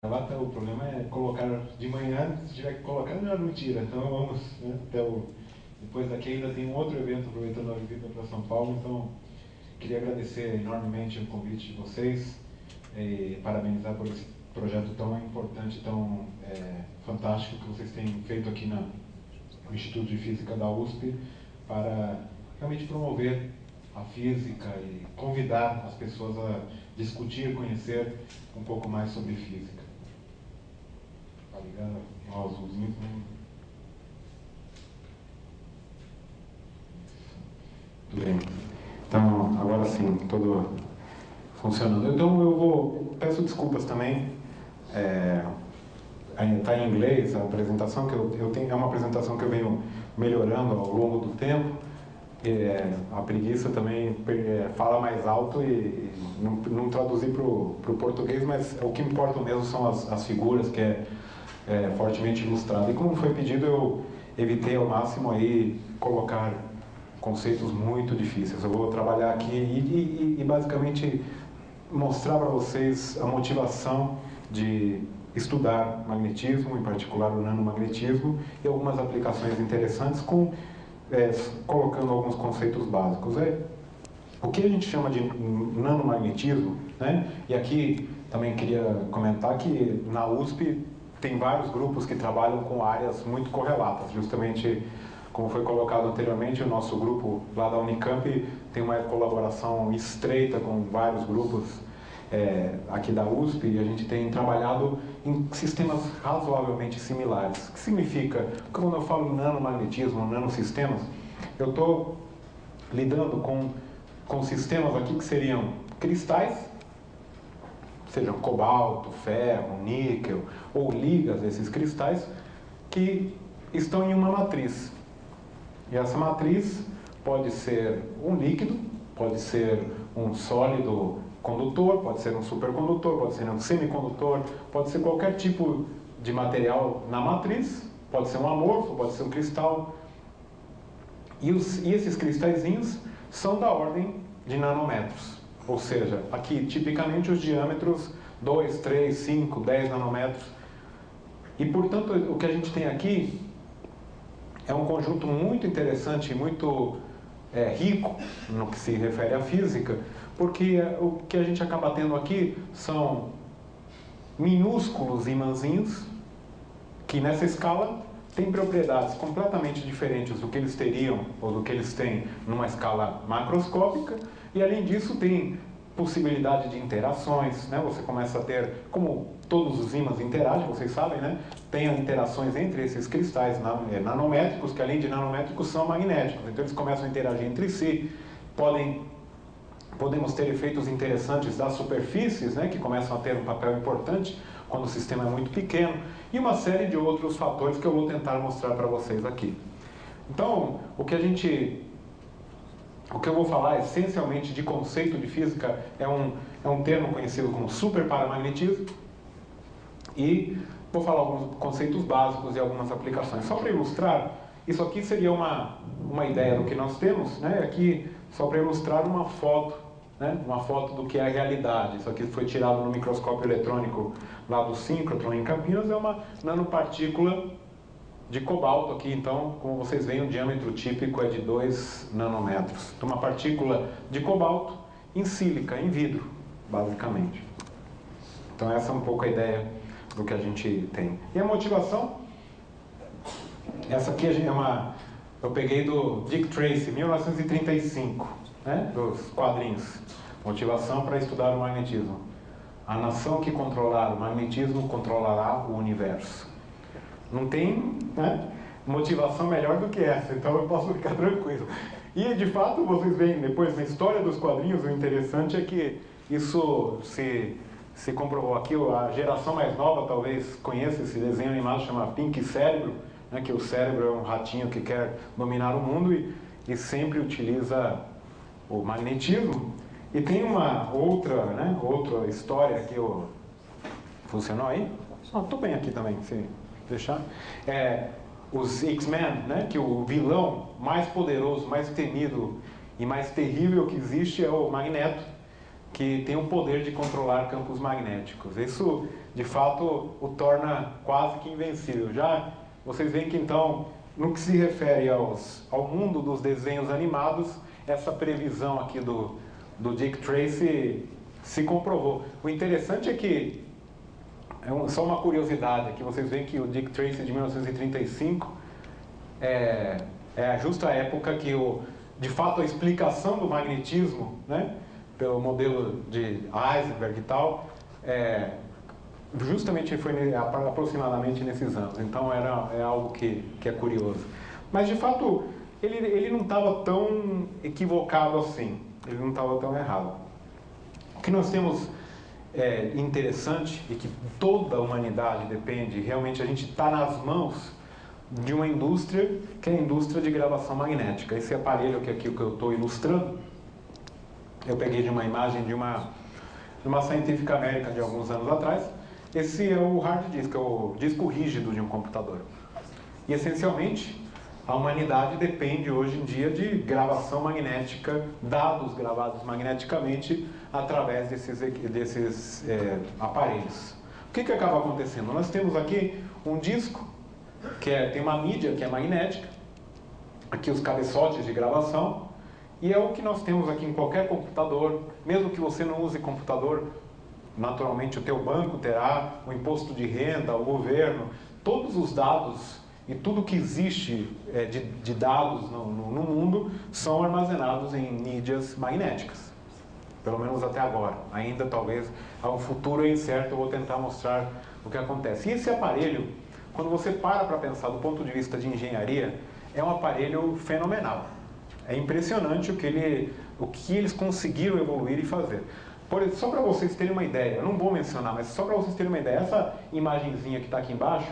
gravata, o problema é colocar de manhã, se tiver que colocar, não tira. Então vamos, né, depois daqui ainda tem um outro evento aproveitando a visita para São Paulo, então queria agradecer enormemente o convite de vocês e parabenizar por esse projeto tão importante, tão fantástico que vocês têm feito aqui no Instituto de Física da USP para realmente promover a física e convidar as pessoas a discutir, conhecer um pouco mais sobre física. Tá ligado? Ó, azulzinho. Tudo bem. Então, agora sim, tudo funcionando. Então, peço desculpas também. Está em inglês a apresentação, que eu tenho, é uma apresentação que eu venho melhorando ao longo do tempo. A preguiça também fala mais alto e não traduzir para o português, mas o que importa mesmo são as figuras, que é fortemente ilustrado. E como foi pedido, eu evitei ao máximo aí colocar conceitos muito difíceis. Eu vou trabalhar aqui e basicamente mostrar para vocês a motivação de estudar magnetismo, em particular o nanomagnetismo, e algumas aplicações interessantes colocando alguns conceitos básicos. O que a gente chama de nanomagnetismo, né? E aqui também queria comentar que na USP tem vários grupos que trabalham com áreas muito correlatas, justamente como foi colocado anteriormente, o nosso grupo lá da Unicamp tem uma colaboração estreita com vários grupos aqui da USP, e a gente tem trabalhado em sistemas razoavelmente similares. O que significa? Quando eu falo nanomagnetismo, nanosistemas, eu estou lidando com sistemas aqui que seriam cristais, sejam cobalto, ferro, níquel, ou ligas desses cristais, que estão em uma matriz. E essa matriz pode ser um líquido, pode ser um sólido condutor, pode ser um supercondutor, pode ser um semicondutor, pode ser qualquer tipo de material na matriz, pode ser um amorfo, pode ser um cristal. E esses cristalzinhos são da ordem de nanômetros. Ou seja, aqui tipicamente os diâmetros 2, 3, 5, 10 nanômetros. E portanto o que a gente tem aqui é um conjunto muito interessante, muito rico no que se refere à física, porque o que a gente acaba tendo aqui são minúsculos imãzinhos que nessa escala têm propriedades completamente diferentes do que eles teriam ou do que eles têm numa escala macroscópica, e além disso tem possibilidade de interações, né? Você começa a ter, como todos os ímãs interagem, vocês sabem, né? Tem interações entre esses cristais nanométricos, que além de nanométricos são magnéticos, então eles começam a interagir entre si, podemos ter efeitos interessantes das superfícies, né? Que começam a ter um papel importante quando o sistema é muito pequeno, e uma série de outros fatores que eu vou tentar mostrar para vocês aqui. Então, o que eu vou falar essencialmente de conceito de física é um termo conhecido como superparamagnetismo, e vou falar alguns conceitos básicos e algumas aplicações. Só para ilustrar, isso aqui seria uma ideia do que nós temos, né? Aqui, só para ilustrar uma foto, né? Uma foto do que é a realidade. Isso aqui foi tirado no microscópio eletrônico lá do síncrotron em Campinas, é uma nanopartícula de cobalto aqui. Então, como vocês veem, o diâmetro típico é de 2 nanômetros. Então, uma partícula de cobalto em sílica, em vidro, basicamente. Então, essa é um pouco a ideia do que a gente tem. E a motivação? Essa aqui eu peguei do Dick Tracy, 1935, né? Dos quadrinhos. Motivação para estudar o magnetismo. A nação que controlar o magnetismo controlará o universo. Não tem, né, motivação melhor do que essa, então eu posso ficar tranquilo. E de fato, vocês veem depois na história dos quadrinhos, o interessante é que isso se comprovou aqui. A geração mais nova talvez conheça esse desenho animado, chama Pink Cérebro, né, que o cérebro é um ratinho que quer dominar o mundo e sempre utiliza o magnetismo. E tem uma outra história que funcionou aí? Estou bem aqui também, se deixar. Os X-Men, né, que o vilão mais poderoso, mais temido e mais terrível que existe é o Magneto, que tem o poder de controlar campos magnéticos. Isso de fato, o torna quase que invencível. Já vocês veem que, então, no que se refere ao mundo dos desenhos animados, essa previsão aqui do Dick Tracy se comprovou. O interessante é que, só uma curiosidade aqui, vocês veem que o Dick Tracy de 1935 é justo a época que, de fato, a explicação do magnetismo, né, pelo modelo de Heisenberg e tal, justamente foi aproximadamente nesses anos. Então é algo que é curioso. Mas de fato ele não estava tão equivocado assim, ele não estava tão errado. O que nós temos interessante e que toda a humanidade depende, realmente a gente está nas mãos de uma indústria que é a indústria de gravação magnética. Esse aparelho que aqui que eu estou ilustrando, eu peguei de uma imagem de uma Scientific American de alguns anos atrás. Esse é o hard disk, é o disco rígido de um computador. E, essencialmente, a humanidade depende hoje em dia de gravação magnética, dados gravados magneticamente através desses aparelhos. O que acaba acontecendo? Nós temos aqui um disco que tem uma mídia que é magnética, aqui os cabeçotes de gravação, e é o que nós temos aqui em qualquer computador. Mesmo que você não use computador, naturalmente o teu banco terá, o imposto de renda, o governo, todos os dados e tudo que existe de dados no mundo são armazenados em mídias magnéticas. Pelo menos até agora. Ainda talvez há um futuro incerto, eu vou tentar mostrar o que acontece. E esse aparelho, quando você para pensar do ponto de vista de engenharia, é um aparelho fenomenal. É impressionante o que eles conseguiram evoluir e fazer. Só para vocês terem uma ideia, eu não vou mencionar, mas só para vocês terem uma ideia, essa imagenzinha que está aqui embaixo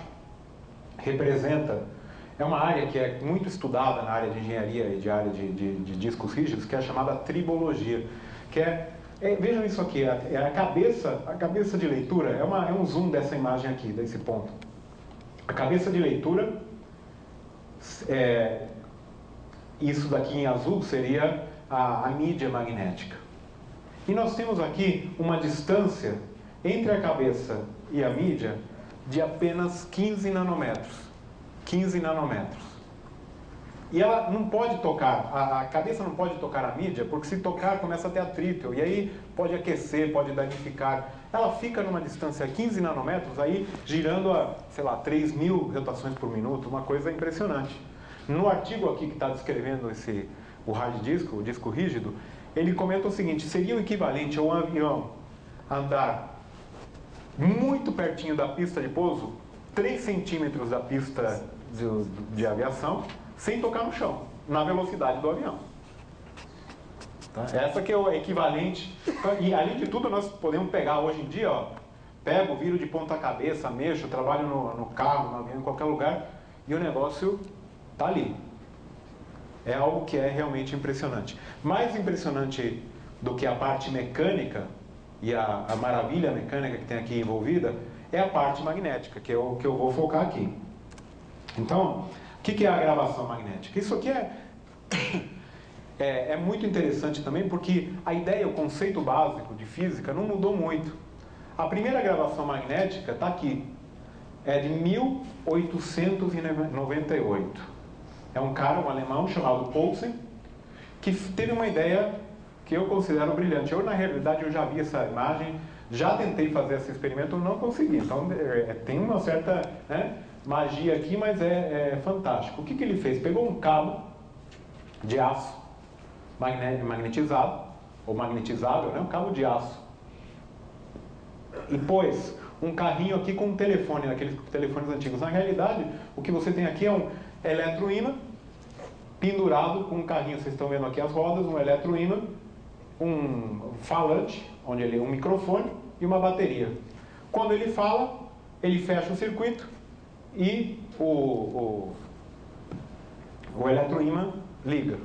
representa, é uma área que é muito estudada na área de engenharia e de área de discos rígidos, que é a chamada tribologia, que vejam isso aqui, a cabeça de leitura, é um zoom dessa imagem aqui, desse ponto. A cabeça de leitura, isso daqui em azul seria a mídia magnética. E nós temos aqui uma distância entre a cabeça e a mídia de apenas 15 nanômetros. 15 nanômetros. E ela não pode tocar, a cabeça não pode tocar a mídia, porque se tocar começa a ter atrito, e aí pode aquecer, pode danificar. Ela fica numa distância de 15 nanômetros, aí girando a, sei lá, 3.000 rotações por minuto, uma coisa impressionante. No artigo aqui que está descrevendo o hard disk, o disco rígido, ele comenta o seguinte: seria o equivalente a um avião andar muito pertinho da pista de pouso, 3 centímetros da pista de aviação, sem tocar no chão, na velocidade do avião. Tá? Essa que é o equivalente. E além de tudo, nós podemos pegar hoje em dia, pego, viro de ponta cabeça, mexo, trabalho no carro, no avião, em qualquer lugar, e o negócio está ali. É algo que é realmente impressionante. Mais impressionante do que a parte mecânica e a maravilha mecânica que tem aqui envolvida é a parte magnética, que é o que eu vou focar aqui. Então, o que é a gravação magnética? Isso aqui é muito interessante também, porque a ideia, o conceito básico de física não mudou muito. A primeira gravação magnética está aqui, é de 1898. É um alemão chamado Poulsen, que teve uma ideia que eu considero brilhante. Na realidade, eu já vi essa imagem, já tentei fazer esse experimento, não consegui. Então, tem uma certa magia aqui, mas é fantástico. O que ele fez? Pegou um cabo de aço magnetizado, ou magnetizável, um cabo de aço, e pôs um carrinho aqui com um telefone, aqueles telefones antigos. Na realidade, o que você tem aqui é um eletroímã pendurado com um carrinho. Vocês estão vendo aqui as rodas, um eletroímã, um falante, onde ele é um microfone e uma bateria. Quando ele fala, ele fecha o circuito e o eletroímã liga.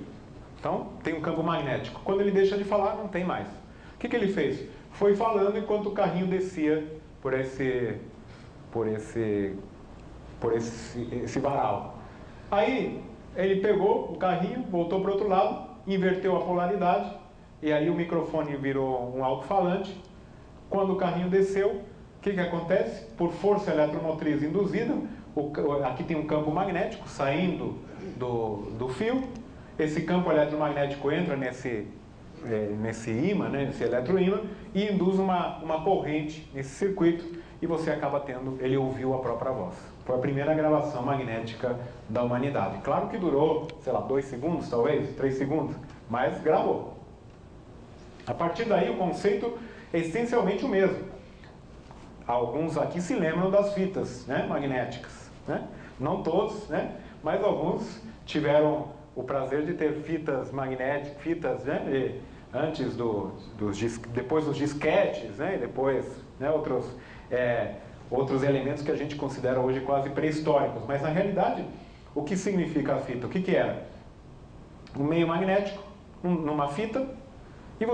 Então, tem um campo magnético. Quando ele deixa de falar, não tem mais. O que ele fez? Foi falando enquanto o carrinho descia por esse varal. Aí, ele pegou o carrinho, voltou para o outro lado, inverteu a polaridade, e aí o microfone virou um alto-falante. Quando o carrinho desceu, que acontece? Por força eletromotriz induzida, aqui tem um campo magnético saindo do fio. Esse campo eletromagnético entra nesse ímã, né, nesse eletroímã, e induz uma corrente nesse circuito, e você acaba tendo, ele ouviu a própria voz. Foi a primeira gravação magnética da humanidade. Claro que durou, sei lá, 2 segundos, talvez, 3 segundos, mas gravou. A partir daí, o conceito é essencialmente o mesmo. Alguns aqui se lembram das fitas, né, magnéticas, né? Não todos, né, mas alguns tiveram o prazer de ter fitas magnéticas, né, antes depois dos disquetes, né, e depois, né, outros elementos que a gente considera hoje quase pré-históricos. Mas na realidade, o que significa a fita? O que era? Um meio magnético numa fita, e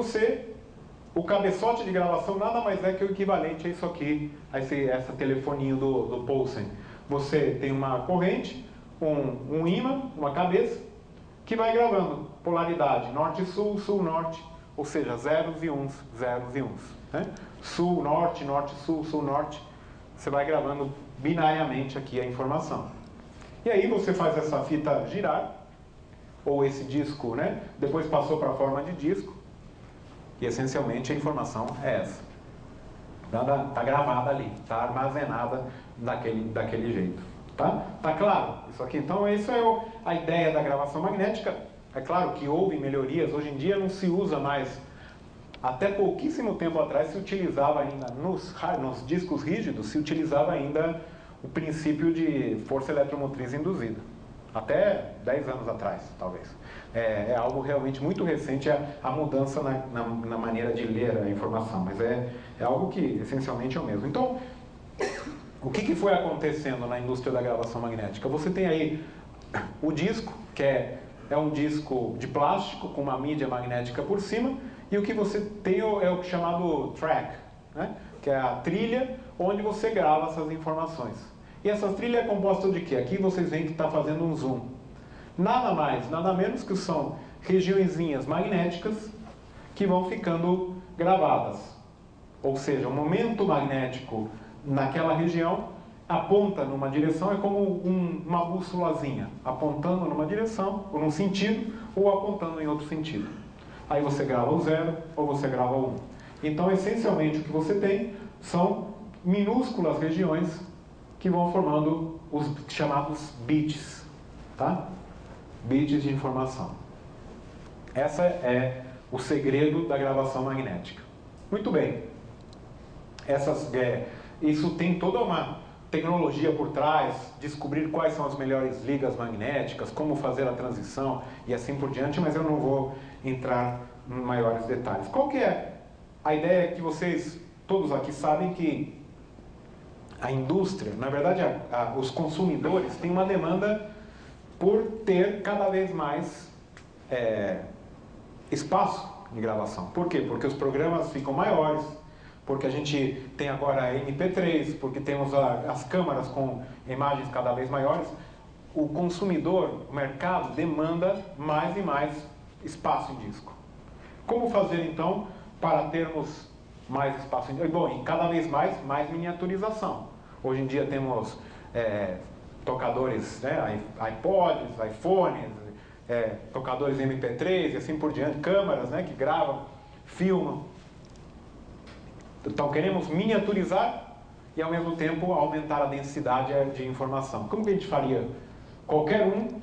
o cabeçote de gravação nada mais é que o equivalente a isso aqui, essa telefoninho do Poulsen. Você tem uma corrente, um ímã, uma cabeça, que vai gravando polaridade norte-sul, sul-norte, ou seja, zeros e uns, né? Sul-norte, norte-sul, sul-norte. Você vai gravando binariamente aqui a informação. E aí você faz essa fita girar, ou esse disco, né? Depois passou para a forma de disco, e essencialmente a informação é essa. Está gravada ali, está armazenada daquele jeito. Tá claro? Isso aqui, então, isso é a ideia da gravação magnética. É claro que houve melhorias, hoje em dia não se usa mais. Até pouquíssimo tempo atrás se utilizava ainda, nos discos rígidos, se utilizava ainda o princípio de força eletromotriz induzida. Até 10 anos atrás, talvez. É algo realmente muito recente a mudança na maneira de ler a informação, mas é algo que essencialmente é o mesmo. Então, o que foi acontecendo na indústria da gravação magnética? Você tem aí o disco, que é um disco de plástico com uma mídia magnética por cima, e o que você tem é o chamado track, né? Que é a trilha onde você grava essas informações. E essa trilha é composta de quê? Aqui vocês veem que está fazendo um zoom. Nada mais, nada menos que são regiõezinhas magnéticas que vão ficando gravadas. Ou seja, o momento magnético naquela região aponta numa direção, é como uma bússolazinha, apontando numa direção, ou num sentido, ou apontando em outro sentido. Aí você grava o 0 ou você grava o 1. Então, essencialmente, o que você tem são minúsculas regiões que vão formando os chamados bits, tá? Bits de informação. Essa é o segredo da gravação magnética. Muito bem. Isso tem toda uma tecnologia por trás, descobrir quais são as melhores ligas magnéticas, como fazer a transição e assim por diante, mas eu não vou entrar em maiores detalhes. Qual que é a ideia? Que vocês todos aqui sabem que a indústria, na verdade os consumidores têm uma demanda por ter cada vez mais espaço de gravação. Por quê? Porque os programas ficam maiores, porque a gente tem agora MP3, porque temos as câmaras com imagens cada vez maiores. O consumidor, o mercado, demanda mais e mais espaço em disco. Como fazer, então, para termos mais espaço em disco? Bom, e cada vez mais miniaturização. Hoje em dia temos tocadores, né, iPods, iPhones, tocadores MP3 e assim por diante, câmeras, né, que gravam, filmam. Então queremos miniaturizar e ao mesmo tempo aumentar a densidade de informação. Como que a gente faria? Qualquer um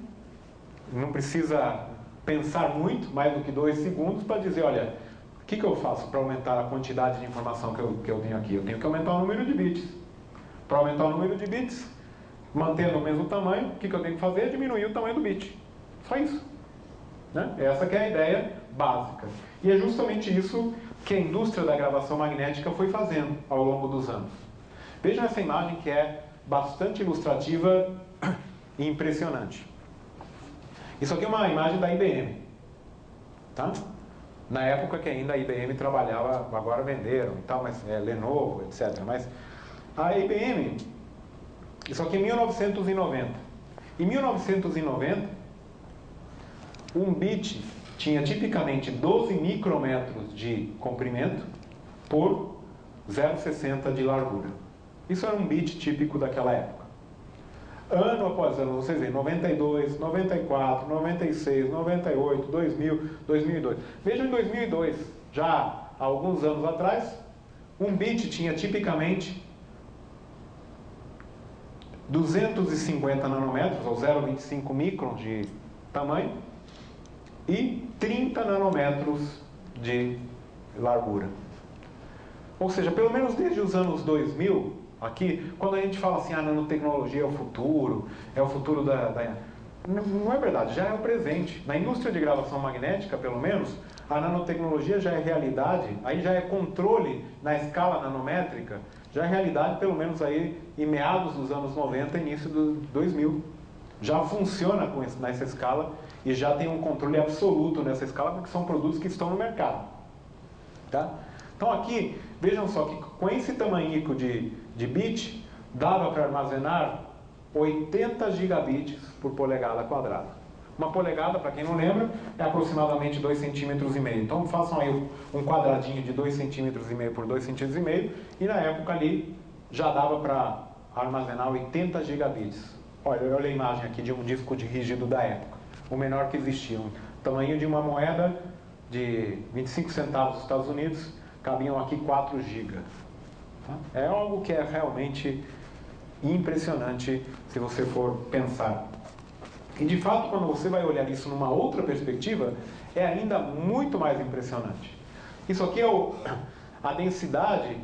não precisa pensar muito, mais do que 2 segundos, para dizer, olha, o que eu faço para aumentar a quantidade de informação que eu tenho aqui? Eu tenho que aumentar o número de bits. Para aumentar o número de bits, mantendo o mesmo tamanho, o que eu tenho que fazer? É diminuir o tamanho do bit. Só isso. Né? Essa que é a ideia básica. E é justamente isso que a indústria da gravação magnética foi fazendo ao longo dos anos. Vejam essa imagem, que é bastante ilustrativa e impressionante. Isso aqui é uma imagem da IBM. Tá? Na época que ainda a IBM trabalhava, agora venderam e tal, mas Lenovo, etc. Mas a IBM, isso aqui é 1990. Em 1990, um bit tinha tipicamente 12 micrômetros de comprimento por 0,60 de largura. Isso era um bit típico daquela época. Ano após ano, vocês veem, 92, 94, 96, 98, 2000, 2002. Vejam em 2002, já há alguns anos atrás, um bit tinha tipicamente 250 nanômetros, ou 0,25 microns de tamanho, e 30 nanômetros de largura. Ou seja, pelo menos desde os anos 2000, aqui, quando a gente fala assim, a nanotecnologia é o futuro Não é verdade, já é o presente. Na indústria de gravação magnética, pelo menos, a nanotecnologia já é realidade, aí já é controle na escala nanométrica, já é realidade pelo menos aí em meados dos anos 90, início dos 2000. Já funciona nessa escala e já tem um controle absoluto nessa escala, porque são produtos que estão no mercado. Tá? Então aqui, vejam só que com esse tamanhico de bit, dava para armazenar 80 gigabits por polegada quadrada. Uma polegada, para quem não lembra, é aproximadamente 2,5 cm. Então façam aí um quadradinho de 2,5 cm por 2,5 cm, e na época ali já dava para armazenar 80 gigabits. Olha a imagem aqui de um disco de rígido da época, o menor que existia. O tamanho de uma moeda de 25 centavos dos Estados Unidos, cabiam aqui 4 GB. É algo que é realmente impressionante se você for pensar. E de fato, quando você vai olhar isso numa outra perspectiva, é ainda muito mais impressionante. Isso aqui é a densidade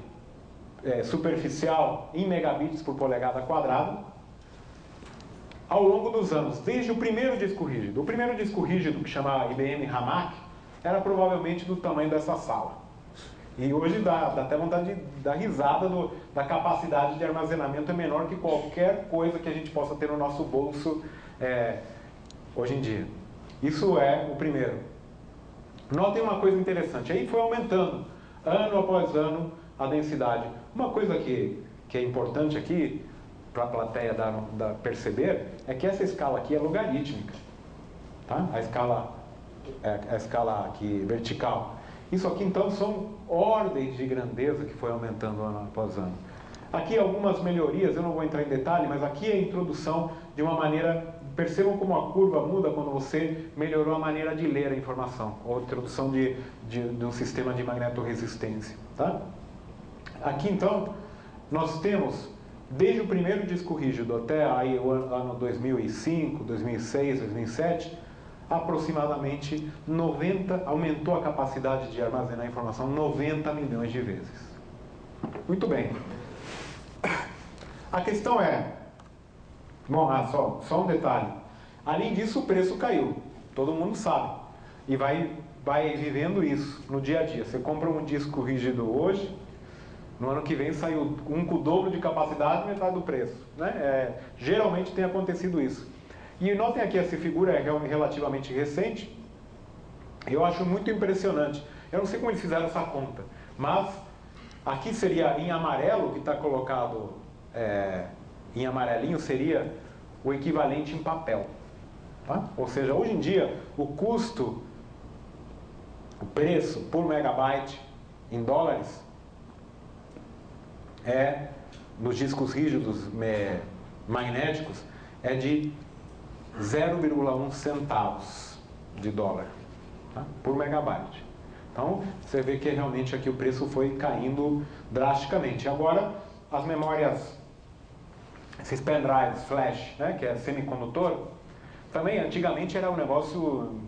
superficial em megabits por polegada quadrada ao longo dos anos, desde o primeiro disco rígido. O primeiro disco rígido, que chama IBM Hamac, era provavelmente do tamanho dessa sala. E hoje dá até vontade de dar risada da capacidade de armazenamento, é menor que qualquer coisa que a gente possa ter no nosso bolso hoje em dia. Isso é o primeiro. Notem uma coisa interessante, aí foi aumentando, ano após ano, a densidade. Uma coisa que é importante aqui, para a plateia perceber, é que essa escala aqui é logarítmica. Tá? A escala aqui vertical. Isso aqui, então, são ordens de grandeza que foi aumentando ano após ano. Aqui algumas melhorias, eu não vou entrar em detalhe, mas aqui é a introdução de uma maneira... Percebam como a curva muda quando você melhorou a maneira de ler a informação, ou a introdução de um sistema de magnetorresistência. Tá? Aqui, então, nós temos, desde o primeiro disco rígido até aí, o ano 2005, 2006, 2007... aproximadamente 90, aumentou a capacidade de armazenar informação 90 milhões de vezes. Muito bem. A questão é, bom, só um detalhe. Além disso, o preço caiu. Todo mundo sabe. E vai vivendo isso no dia a dia. Você compra um disco rígido hoje, no ano que vem saiu um com o dobro de capacidade, metade do preço. Né? Geralmente tem acontecido isso. E notem aqui, essa figura é relativamente recente. Eu acho muito impressionante. Eu não sei como eles fizeram essa conta, mas aqui seria em amarelo, que está colocado em amarelinho, seria o equivalente em papel. Tá? Ou seja, hoje em dia, o custo, o preço por megabyte em dólares, nos discos rígidos magnéticos, é de 0,1 centavos de dólar, tá? Por megabyte. Então, você vê que realmente aqui o preço foi caindo drasticamente. Agora, as memórias, esses pendrives, flash, né, que é semicondutor, também antigamente era um negócio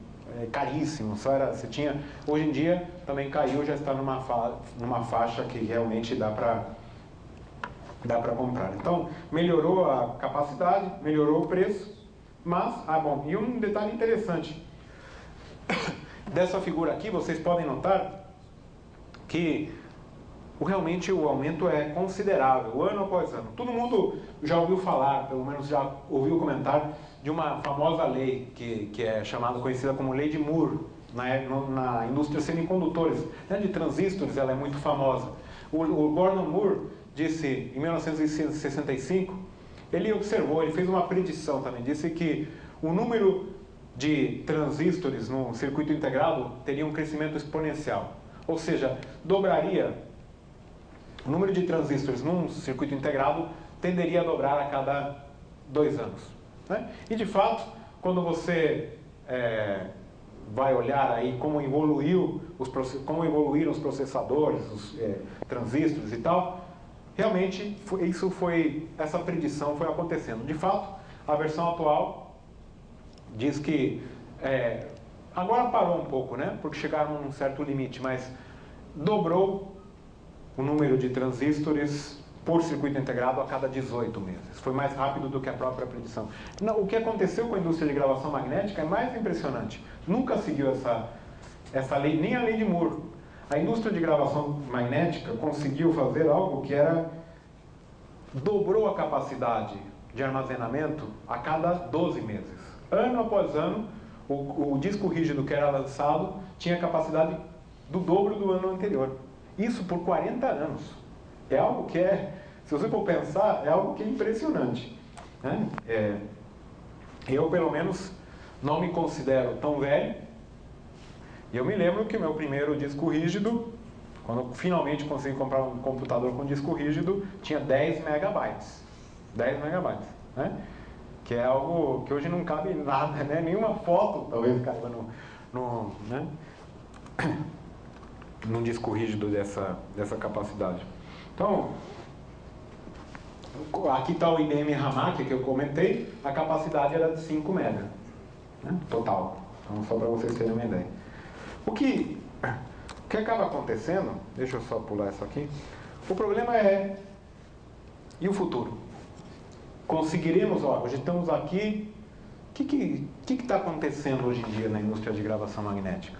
caríssimo. Você tinha, hoje em dia também caiu, já está numa faixa que realmente dá para comprar. Então, melhorou a capacidade, melhorou o preço. Mas, bom, e um detalhe interessante dessa figura aqui, vocês podem notar que realmente o aumento é considerável, ano após ano. Todo mundo já ouviu falar, pelo menos já ouviu comentar, de uma famosa lei que é conhecida como Lei de Moore, na indústria de semicondutores, né, de transistores, ela é muito famosa. O Gordon Moore disse, em 1965, ele observou, ele fez uma predição também, disse que o número de transistores no circuito integrado teria um crescimento exponencial. Ou seja, dobraria o número de transistores num circuito integrado tenderia a dobrar a cada 2 anos. Né? E de fato, quando você vai olhar aí como evoluíram os processadores, os transistores e tal, realmente essa predição foi acontecendo. De fato, a versão atual diz que agora parou um pouco, né? Porque chegaram a um certo limite, mas dobrou o número de transistores por circuito integrado a cada 18 meses. Foi mais rápido do que a própria predição. Não, o que aconteceu com a indústria de gravação magnética é mais impressionante. Nunca seguiu essa lei, nem a lei de Moore. A indústria de gravação magnética conseguiu fazer algo que dobrou a capacidade de armazenamento a cada 12 meses. Ano após ano, o disco rígido que era lançado tinha capacidade do dobro do ano anterior. Isso por 40 anos. É algo que se você for pensar, é algo que é impressionante. Né? Eu, pelo menos, não me considero tão velho. E eu me lembro que o meu primeiro disco rígido, quando eu finalmente consegui comprar um computador com disco rígido, tinha 10 megabytes. 10 megabytes. Né? Que é algo que hoje não cabe em nada, né? Nenhuma foto talvez caiba né? Num disco rígido dessa capacidade. Então, aqui está o IBM Hamac que eu comentei, a capacidade era de 5 MB, né? Total. Então, só para vocês terem uma ideia. O que acaba acontecendo, deixa eu só pular isso aqui, o problema e o futuro? Conseguiremos, hoje estamos aqui, o que está acontecendo hoje em dia na indústria de gravação magnética?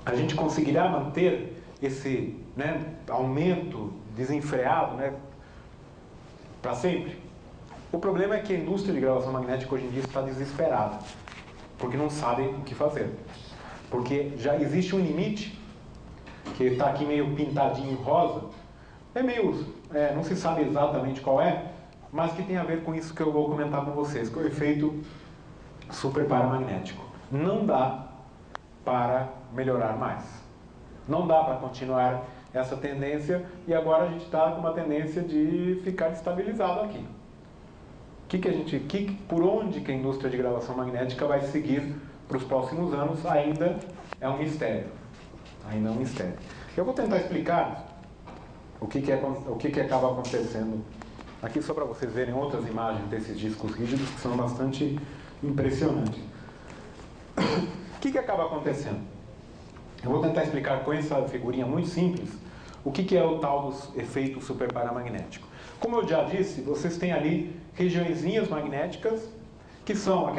A gente conseguirá manter esse aumento desenfreado para sempre? O problema é que a indústria de gravação magnética hoje em dia está desesperada, porque não sabe o que fazer. Porque já existe um limite, que está aqui meio pintadinho em rosa, não se sabe exatamente qual mas que tem a ver com isso que eu vou comentar com vocês, que é o efeito superparamagnético. Não dá para melhorar mais. Não dá para continuar essa tendência e agora a gente está com uma tendência de ficar estabilizado aqui. Por onde que a indústria de gravação magnética vai seguir para os próximos anos ainda é um mistério. Ainda é um mistério. Eu vou tentar explicar o que acaba acontecendo aqui, só para vocês verem outras imagens desses discos rígidos que são bastante impressionantes. O que acaba acontecendo? Eu vou tentar explicar com essa figurinha muito simples o que é o tal do efeito superparamagnético. Como eu já disse, vocês têm ali regiõezinhas magnéticas que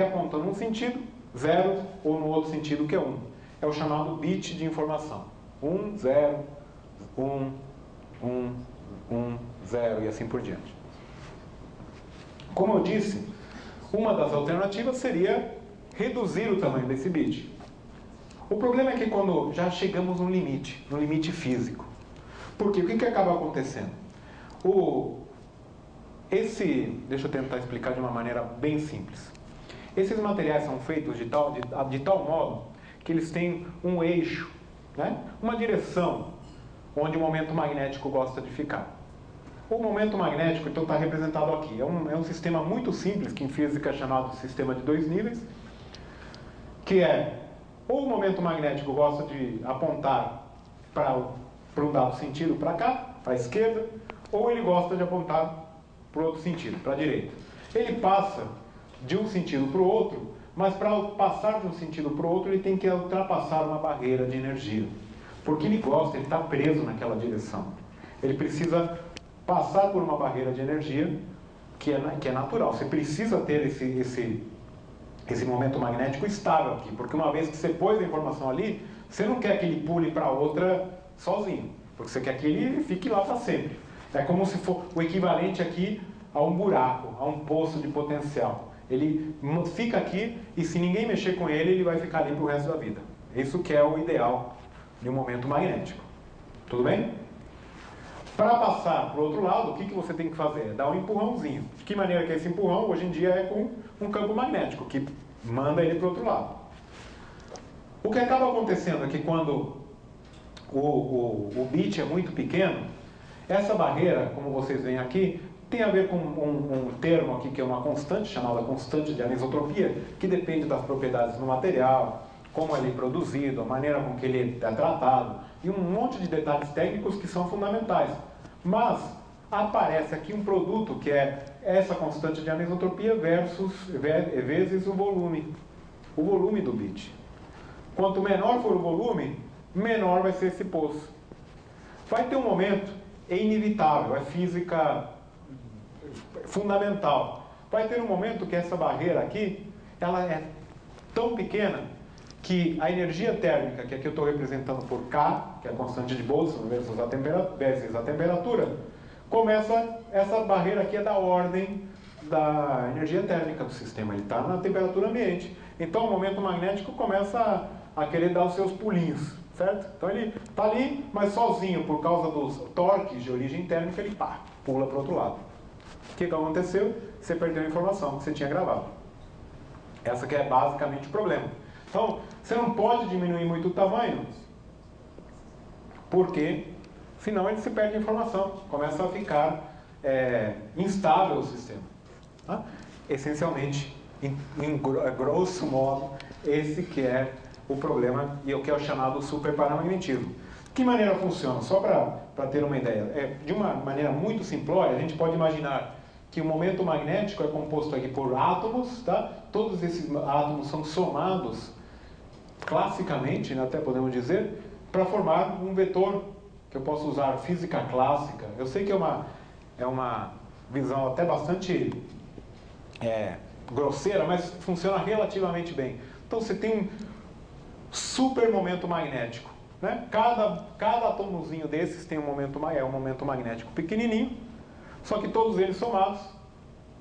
apontam num sentido, 0, ou no outro sentido, que é 1. É o chamado bit de informação. 1, 0, 1, 1, 1, 0 e assim por diante. Como eu disse, uma das alternativas seria reduzir o tamanho desse bit. O problema é que quando já chegamos no limite físico. Porque o que acaba acontecendo? Deixa eu tentar explicar de uma maneira bem simples. Esses materiais são feitos de tal modo que eles têm um eixo, uma direção onde o momento magnético gosta de ficar. O momento magnético, então, está representado aqui. É um sistema muito simples, que em física é chamado sistema de 2 níveis, que ou o momento magnético gosta de apontar para um dado sentido para cá, para a esquerda, ou ele gosta de apontar para o outro sentido, para a direita. Ele passa de um sentido para o outro, mas para passar de um sentido para o outro, ele tem que ultrapassar uma barreira de energia. Porque ele está preso naquela direção. Ele precisa passar por uma barreira de energia que é natural. Você precisa ter esse momento magnético estável aqui, porque uma vez que você pôs a informação ali, você não quer que ele pule para outra sozinho, porque você quer que ele fique lá para sempre. É como se for o equivalente aqui a um buraco, a um poço de potencial. Ele fica aqui e se ninguém mexer com ele, ele vai ficar ali para o resto da vida. Isso que é o ideal de um momento magnético. Tudo bem? Para passar para o outro lado, o que você tem que fazer? Dar um empurrãozinho. De que maneira que é esse empurrão? Hoje em dia é com um campo magnético, que manda ele para o outro lado. O que acaba acontecendo é que quando o bit é muito pequeno, essa barreira, como vocês veem aqui, tem a ver com um termo aqui que é uma constante, chamada constante de anisotropia, que depende das propriedades do material, como ele é produzido, a maneira com que ele é tratado, e um monte de detalhes técnicos que são fundamentais. Mas aparece aqui um produto que é essa constante de anisotropia vezes o volume do bit. Quanto menor for o volume, menor vai ser esse poço. Vai ter um momento, é inevitável, é física fundamental. Vai ter um momento que essa barreira aqui, ela é tão pequena que a energia térmica, que aqui eu estou representando por K, que é a constante de Boltzmann vezes a temperatura, começa, essa barreira aqui é da ordem da energia térmica do sistema, ele está na temperatura ambiente. Então o momento magnético começa a querer dar os seus pulinhos, certo? Então ele está ali, mas sozinho, por causa dos torques de origem térmica, ele pula para o outro lado. O que aconteceu? Você perdeu a informação que você tinha gravado. Essa que é basicamente o problema. Então, você não pode diminuir muito o tamanho, porque senão ele se perde a informação, começa a ficar instável o sistema. Tá? Essencialmente, em grosso modo, esse que é o problema e o que é o chamado superparamagnetismo. De que maneira funciona? Só para ter uma ideia. De uma maneira muito simplória, a gente pode imaginar que o momento magnético é composto aqui por átomos, tá? Todos esses átomos são somados classicamente, até podemos dizer, para formar um vetor que eu posso usar física clássica. Eu sei que é uma visão até bastante grosseira, mas funciona relativamente bem. Então você tem um super momento magnético, né? Cada atomozinho desses tem um momento magnético pequenininho, só que todos eles somados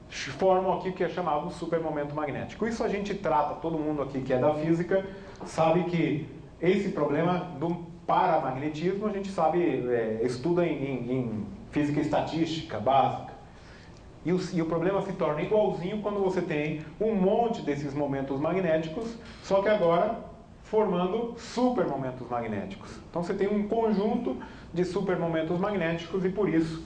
formam aqui o que é chamado super momento magnético. Isso a gente trata, todo mundo aqui que é da física sabe que esse problema do paramagnetismo a gente sabe, estuda em física estatística básica. E o problema se torna igualzinho quando você tem um monte desses momentos magnéticos, só que agora formando supermomentos magnéticos. Então você tem um conjunto de supermomentos magnéticos e por isso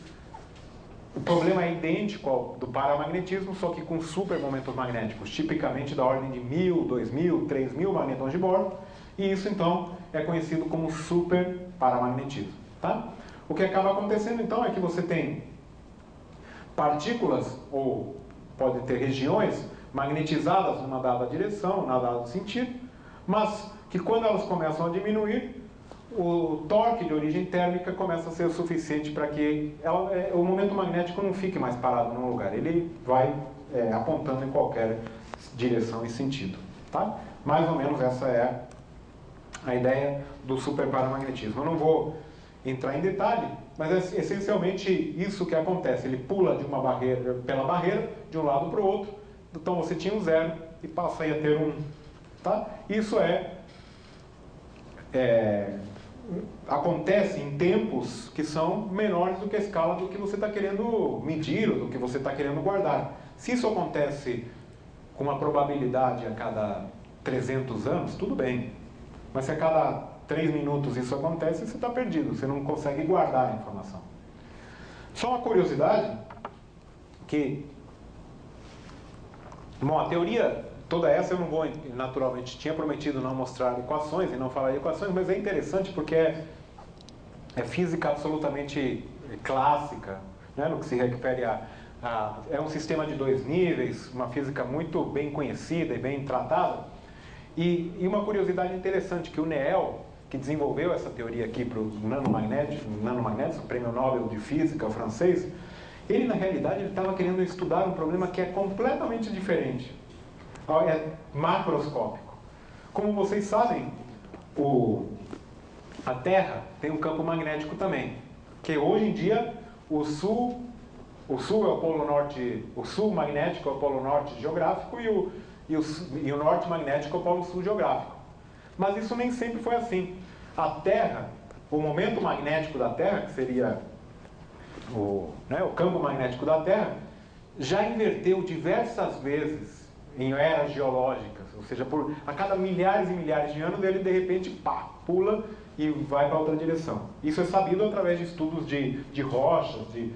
o problema é idêntico ao do paramagnetismo, só que com supermomentos magnéticos, tipicamente da ordem de 1000, 2000, 3000 magnetons de Bohr, e isso então é conhecido como superparamagnetismo. Tá? O que acaba acontecendo então é que você tem partículas, ou pode ter regiões, magnetizadas numa dada direção, num dado sentido, mas que quando elas começam a diminuir, o torque de origem térmica começa a ser o suficiente para que o momento magnético não fique mais parado num lugar. Ele vai apontando em qualquer direção e sentido. Tá? Mais ou menos essa é a ideia do superparamagnetismo. Eu não vou entrar em detalhe, mas é essencialmente isso que acontece. Ele pula de uma barreira, pela barreira, de um lado para o outro. Então você tinha um zero e passa aí a ter um. Tá? Isso acontece em tempos que são menores do que a escala do que você está querendo medir ou do que você está querendo guardar. Se isso acontece com uma probabilidade a cada 300 anos, tudo bem. Mas se a cada 3 minutos isso acontece, você está perdido, você não consegue guardar a informação. Só uma curiosidade, que a teoria toda essa eu não vou, naturalmente, tinha prometido não mostrar equações e não falar de equações, mas é interessante porque é física absolutamente clássica, né, no que se refere é um sistema de 2 níveis, uma física muito bem conhecida e bem tratada. E uma curiosidade interessante, que o Néel, que desenvolveu essa teoria aqui para o nanomagnético, prêmio Nobel de Física francês, ele na realidade estava querendo estudar um problema que é completamente diferente. É macroscópico. Como vocês sabem, a Terra tem um campo magnético também, que hoje em dia o sul é o polo norte, o sul magnético é o polo norte geográfico e o norte magnético é o polo sul geográfico. Mas isso nem sempre foi assim. A Terra, o momento magnético da Terra, que seria o campo magnético da Terra, já inverteu diversas vezes em eras geológicas, ou seja, a cada milhares e milhares de anos ele de repente pula e vai para outra direção. Isso é sabido através de estudos de rochas, de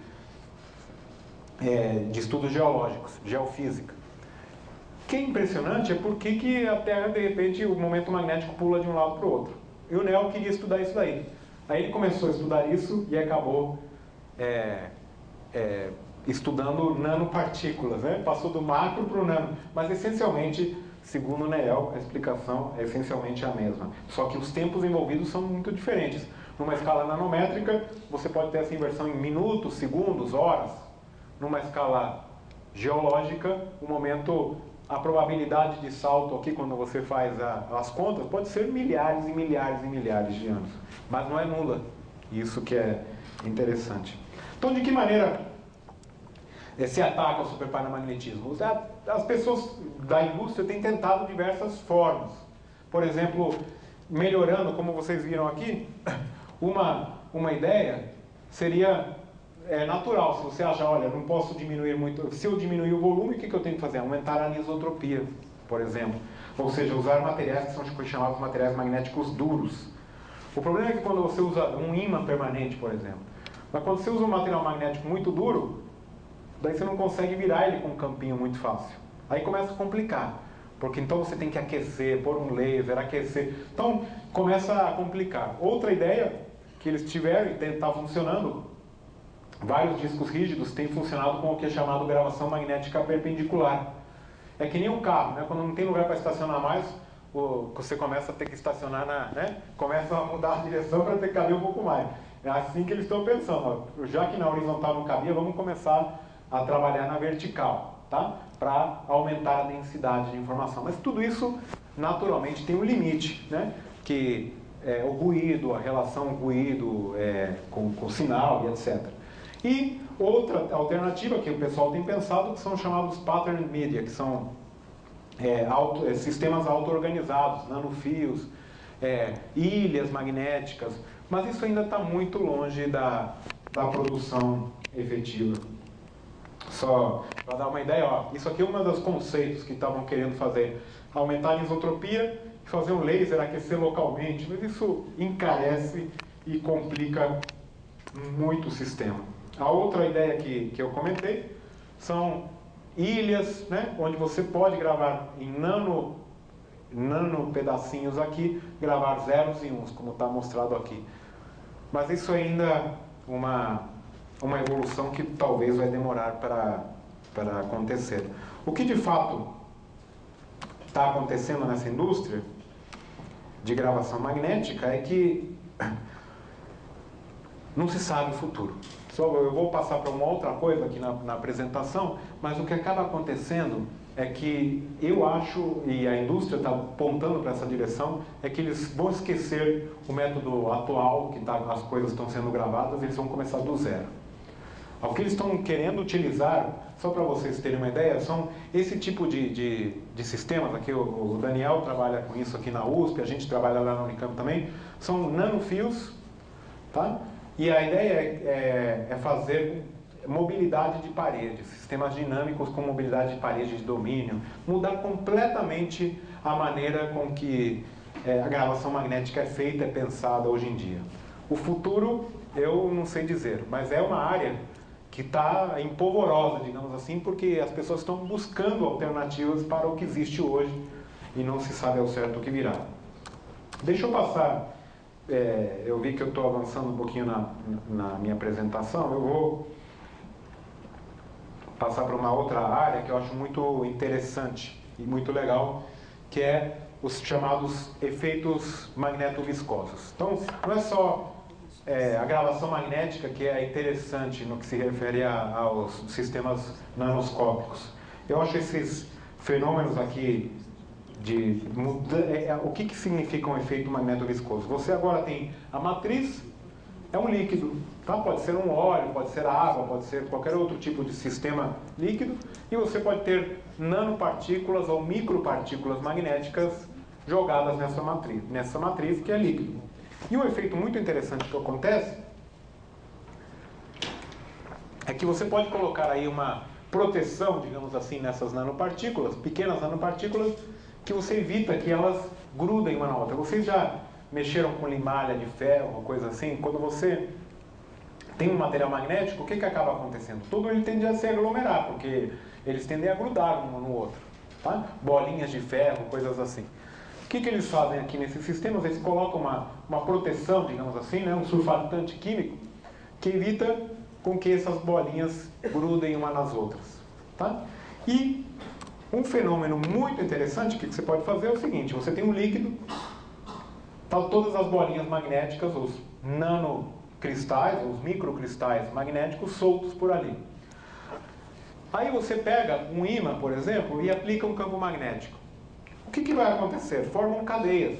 estudos geológicos, geofísica. O que é impressionante é por que a Terra, de repente, o momento magnético pula de um lado para o outro. E o Néel queria estudar isso daí. Aí ele começou a estudar isso e acabou estudando nanopartículas, né? Passou do macro para o nano. Mas, essencialmente, segundo o Néel, a explicação é essencialmente a mesma. Só que os tempos envolvidos são muito diferentes. Numa escala nanométrica, você pode ter essa inversão em minutos, segundos, horas. Numa escala geológica, a probabilidade de salto aqui, quando você faz as contas, pode ser milhares e milhares e milhares de anos. Mas não é nula. Isso que é interessante. Então, de que maneira se ataca o superparamagnetismo? As pessoas da indústria têm tentado diversas formas. Por exemplo, melhorando, como vocês viram aqui, uma ideia seria natural. Se você achar, olha, não posso diminuir muito, se eu diminuir o volume, o que eu tenho que fazer? Aumentar a anisotropia, por exemplo. Ou seja, usar materiais que são chamados materiais magnéticos duros. O problema é que quando você usa um ímã permanente, por exemplo, mas quando você usa um material magnético muito duro, daí você não consegue virar ele com um campinho muito fácil. Aí começa a complicar, porque então você tem que aquecer, pôr um laser, aquecer. Então começa a complicar. Outra ideia que eles tiveram e está funcionando, vários discos rígidos têm funcionado com o que é chamado gravação magnética perpendicular. É que nem um carro, né? Quando não tem lugar para estacionar mais, você começa a ter que estacionar começa a mudar a direção para ter que caber um pouco mais. É assim que eles estão pensando. Ó, já que na horizontal não cabia, vamos começar a trabalhar na vertical, tá? Para aumentar a densidade de informação. Mas tudo isso, naturalmente, tem um limite, né? Que é o ruído, a relação ruído com o sinal e etc. E outra alternativa que o pessoal tem pensado, que são chamados pattern media, que são sistemas auto-organizados, nanofios, ilhas magnéticas, mas isso ainda está muito longe da produção efetiva. Só para dar uma ideia, ó, isso aqui é um dos conceitos que estavam querendo fazer, aumentar a anisotropia, fazer um laser, aquecer localmente, mas isso encarece e complica muito o sistema. A outra ideia que eu comentei são ilhas, né, onde você pode gravar em nano pedacinhos aqui, gravar zeros e uns, como está mostrado aqui. Mas isso ainda é uma evolução que talvez vai demorar para acontecer. O que de fato está acontecendo nessa indústria de gravação magnética é que não se sabe o futuro. Eu vou passar para uma outra coisa aqui na apresentação, mas o que acaba acontecendo é que eu acho, e a indústria está apontando para essa direção, é que eles vão esquecer o método atual, que as coisas estão sendo gravadas, eles vão começar do zero. O que eles estão querendo utilizar, só para vocês terem uma ideia, são esse tipo de sistemas. Aqui o Daniel trabalha com isso aqui na USP, a gente trabalha lá na Unicamp também. São nanofios, tá? E a ideia é fazer mobilidade de parede, sistemas dinâmicos com mobilidade de parede de domínio, mudar completamente a maneira com que a gravação magnética é feita, é pensada hoje em dia. O futuro, eu não sei dizer, mas é uma área que está empolvorosa, digamos assim, porque as pessoas estão buscando alternativas para o que existe hoje e não se sabe ao certo o que virá. Deixa eu passar, eu vi que eu estou avançando um pouquinho na minha apresentação, eu vou passar para uma outra área que eu acho muito interessante e muito legal, que é os chamados efeitos magnetoviscosos. Então, não é só a gravação magnética que é interessante no que se refere aos sistemas nanoscópicos. Eu acho esses fenômenos aqui o que significa um efeito magnetoviscoso? Você agora tem a matriz, é um líquido, tá? Pode ser um óleo, pode ser água, pode ser qualquer outro tipo de sistema líquido, e você pode ter nanopartículas ou micropartículas magnéticas jogadas nessa matriz que é líquido. E um efeito muito interessante que acontece é que você pode colocar aí uma proteção, digamos assim, nessas nanopartículas, pequenas nanopartículas, que você evita que elas grudem uma na outra. Vocês já mexeram com limalha de ferro, uma coisa assim? Quando você tem um material magnético, o que acaba acontecendo? Tudo ele tende a se aglomerar, porque eles tendem a grudar um no outro. Tá? Bolinhas de ferro, coisas assim. O que eles fazem aqui nesses sistemas? Eles colocam uma proteção, digamos assim, né? Um surfactante químico, que evita com que essas bolinhas grudem uma nas outras. Tá? E um fenômeno muito interessante que você pode fazer é o seguinte: você tem um líquido, tá, todas as bolinhas magnéticas, os nanocristais, os microcristais magnéticos soltos por ali. Aí você pega um ímã, por exemplo, e aplica um campo magnético. O que vai acontecer? Formam cadeias.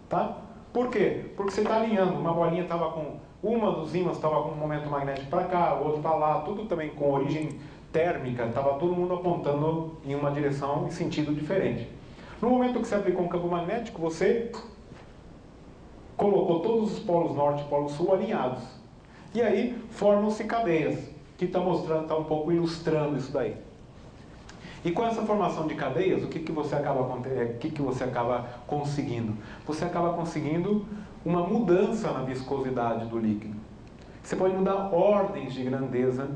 Tá? Por quê? Porque você está alinhando. Uma bolinha estava com... Uma dos ímãs estava com um momento magnético para cá, o outro está lá, tudo também com origem térmica, estava todo mundo apontando em uma direção e sentido diferente. No momento que você aplicou um campo magnético, você colocou todos os polos norte e polo sul alinhados. E aí formam-se cadeias, que está mostrando, está um pouco ilustrando isso daí. E com essa formação de cadeias, o que você acaba conseguindo? Você acaba conseguindo uma mudança na viscosidade do líquido. Você pode mudar ordens de grandeza,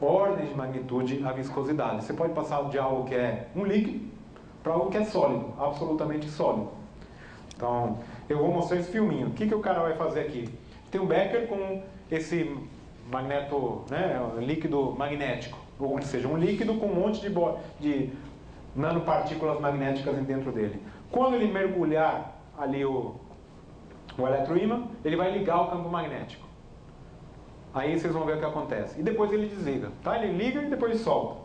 ordens de magnitude a viscosidade. Você pode passar de algo que é um líquido para algo que é sólido, absolutamente sólido. Então, eu vou mostrar esse filminho. O que o cara vai fazer aqui? Tem um becker com esse líquido magnético. Ou seja, um líquido com um monte de nanopartículas magnéticas dentro dele. Quando ele mergulhar ali o eletroímã, ele vai ligar o campo magnético. Aí vocês vão ver o que acontece. E depois ele desliga. Tá? Ele liga e depois solta.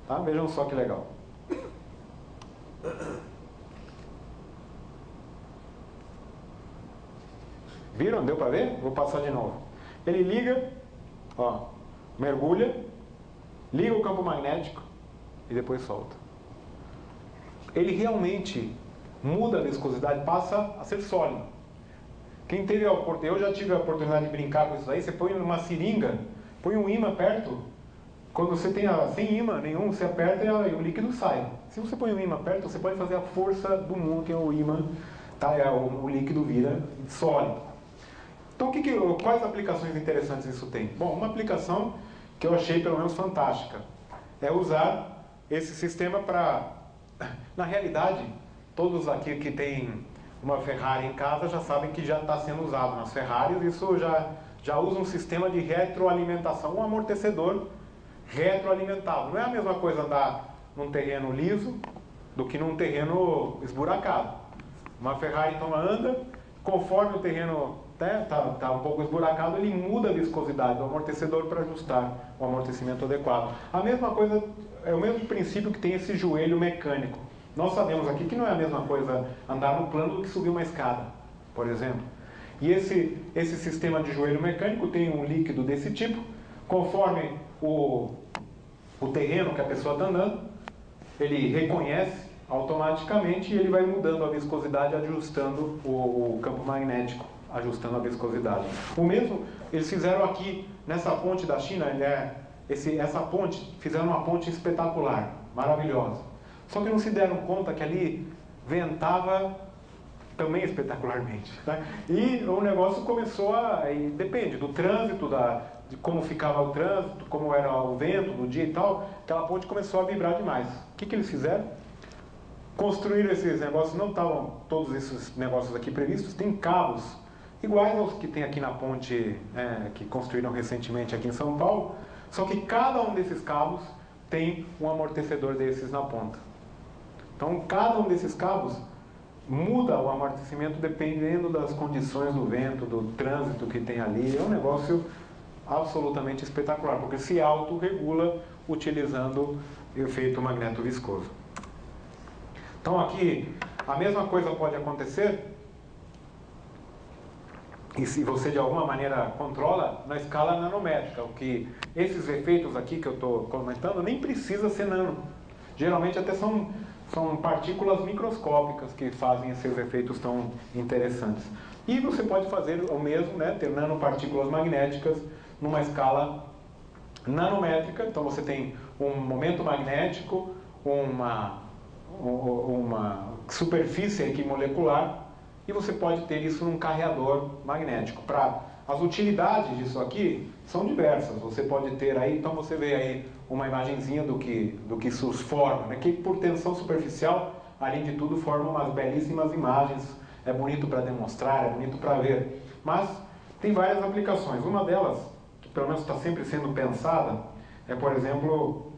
Tá? Vejam só que legal. Viram? Deu para ver? Vou passar de novo. Ele liga, ó, mergulha, liga o campo magnético e depois solta. Ele realmente muda a viscosidade, passa a ser sólido. Quem teve a oportunidade, eu já tive a oportunidade de brincar com isso aí, você põe numa seringa, põe um ímã perto, quando você tem sem ímã nenhum, você aperta e o líquido sai. Se você põe um ímã perto, você pode fazer a força do mundo, que é o ímã, tá? O líquido vira sólido. Então, quais aplicações interessantes isso tem? Bom, uma aplicação que eu achei pelo menos fantástica é usar esse sistema para... Na realidade, todos aqui que têm uma Ferrari em casa já sabem que já está sendo usado nas Ferraris. Isso já usa um sistema de retroalimentação, um amortecedor retroalimentado. Não é a mesma coisa andar num terreno liso do que num terreno esburacado. Uma Ferrari então anda, conforme o terreno está um pouco esburacado, ele muda a viscosidade do amortecedor para ajustar o amortecimento adequado. A mesma coisa, é o mesmo princípio que tem esse joelho mecânico. Nós sabemos aqui que não é a mesma coisa andar no plano do que subir uma escada, por exemplo. E esse sistema de joelho mecânico tem um líquido desse tipo, conforme o terreno que a pessoa está andando, ele reconhece automaticamente e ele vai mudando a viscosidade, ajustando o campo magnético, ajustando a viscosidade. O mesmo eles fizeram aqui nessa ponte da China, essa ponte, fizeram uma ponte espetacular, maravilhosa. Só que não se deram conta que ali ventava também espetacularmente. Tá? E o negócio começou e depende do trânsito, de como ficava o trânsito, como era o vento no dia e tal, aquela ponte começou a vibrar demais. O que eles fizeram? Construíram esses negócios, não estavam todos esses negócios aqui previstos, tem cabos iguais aos que tem aqui na ponte, que construíram recentemente aqui em São Paulo, só que cada um desses cabos tem um amortecedor desses na ponta. Então, cada um desses cabos muda o amortecimento dependendo das condições do vento, do trânsito que tem ali. É um negócio absolutamente espetacular, porque se autorregula utilizando o efeito magneto-viscoso. Então, aqui, a mesma coisa pode acontecer, e se você de alguma maneira controla, na escala nanométrica, o que esses efeitos aqui que eu estou comentando nem precisa ser nano. Geralmente até são partículas microscópicas que fazem esses efeitos tão interessantes. E você pode fazer o mesmo, ter nanopartículas magnéticas numa escala nanométrica. Então você tem um momento magnético, uma superfície aqui molecular, e você pode ter isso num carreador magnético. As utilidades disso aqui são diversas. Você pode ter aí, então você vê aí uma imagenzinha do que isso forma, né? Que por tensão superficial, além de tudo, forma umas belíssimas imagens. É bonito para demonstrar, é bonito para ver. Mas tem várias aplicações. Uma delas, que pelo menos está sempre sendo pensada, é, por exemplo,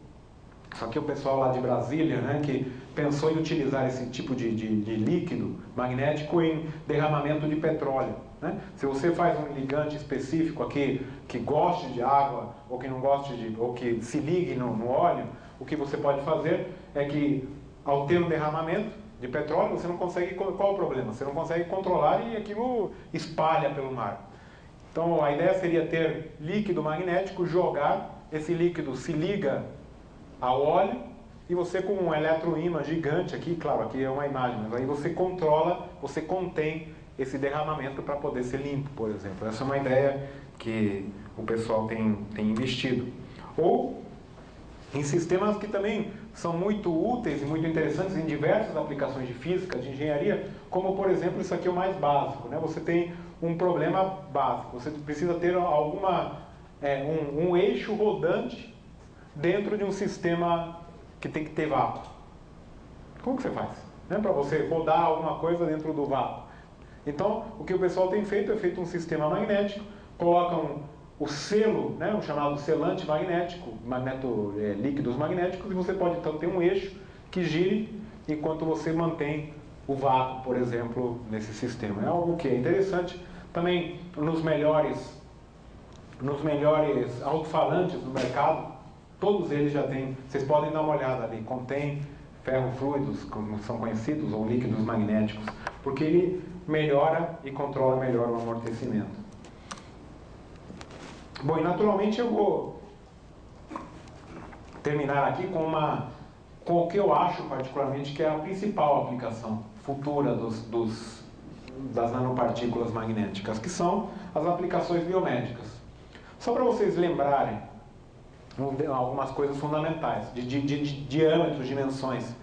isso aqui é o pessoal lá de Brasília, né, que pensou em utilizar esse tipo de líquido magnético em derramamento de petróleo. Né? Se você faz um ligante específico aqui que goste de água ou que não goste ou que se ligue no óleo, o que você pode fazer é que, ao ter um derramamento de petróleo, você não consegue. Qual o problema? Você não consegue controlar e aquilo espalha pelo mar. Então a ideia seria ter líquido magnético, jogar, esse líquido se liga ao óleo e você, com um eletroímã gigante aqui, claro, aqui é uma imagem, mas aí você controla, você contém esse derramamento para poder ser limpo, por exemplo. Essa é uma ideia que o pessoal tem investido. Ou em sistemas que também são muito úteis e muito interessantes em diversas aplicações de física, de engenharia, como, por exemplo, isso aqui é o mais básico, né? Você tem um problema básico, você precisa ter um eixo rodante dentro de um sistema que tem que ter vácuo. Como que você faz? Né? Para você rodar alguma coisa dentro do vácuo. Então, o que o pessoal tem feito é feito um sistema magnético, colocam o selo, né, o chamado selante magnético, líquidos magnéticos, e você pode então ter um eixo que gire enquanto você mantém o vácuo, por exemplo, nesse sistema. É algo que é interessante. Também nos melhores alto-falantes do mercado, todos eles já têm, vocês podem dar uma olhada ali, contém ferrofluidos, como são conhecidos, ou líquidos magnéticos, porque ele melhora e controla melhor o amortecimento. Bom, e naturalmente eu vou terminar aqui com o que eu acho particularmente que é a principal aplicação futura das nanopartículas magnéticas, que são as aplicações biomédicas. Só para vocês lembrarem algumas coisas fundamentais, de diâmetros, dimensões.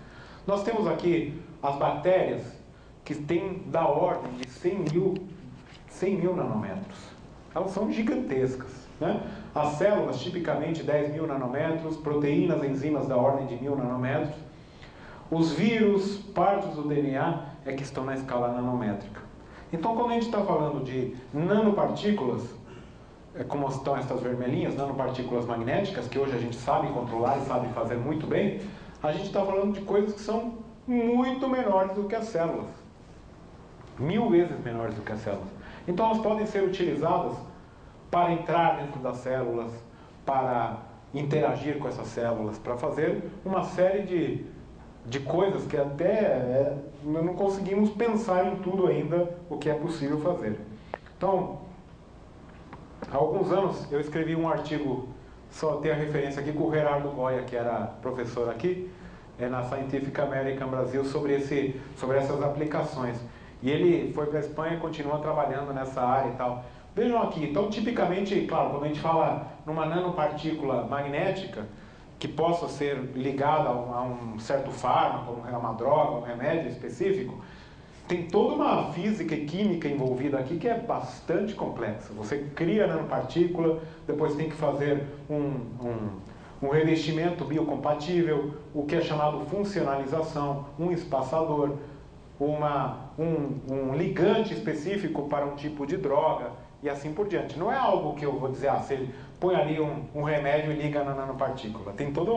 Nós temos aqui as bactérias que têm da ordem de 100 mil nanômetros. Elas são gigantescas. Né? As células, tipicamente 10 mil nanômetros, proteínas, enzimas da ordem de 1000 nanômetros. Os vírus, partes do DNA, é que estão na escala nanométrica. Então, quando a gente está falando de nanopartículas, como estão estas vermelhinhas, nanopartículas magnéticas, que hoje a gente sabe controlar e sabe fazer muito bem, a gente está falando de coisas que são muito menores do que as células. 1000 vezes menores do que as células. Então, elas podem ser utilizadas para entrar dentro das células, para interagir com essas células, para fazer uma série de coisas que até não conseguimos pensar em tudo ainda o que é possível fazer. Então, há alguns anos eu escrevi um artigo, só tem a referência aqui, com o Gerardo Goya, que era professor aqui, na Scientific American Brasil, sobre essas aplicações. E ele foi para a Espanha e continua trabalhando nessa área e tal. Vejam aqui, então tipicamente, claro, quando a gente fala numa nanopartícula magnética, que possa ser ligada a um certo fármaco, uma droga, um remédio específico, tem toda uma física e química envolvida aqui que é bastante complexa. Você cria a nanopartícula, depois tem que fazer um revestimento biocompatível, o que é chamado funcionalização, um espaçador, um ligante específico para um tipo de droga, e assim por diante. Não é algo que eu vou dizer, você põe ali um remédio e liga na nanopartícula. Tem toda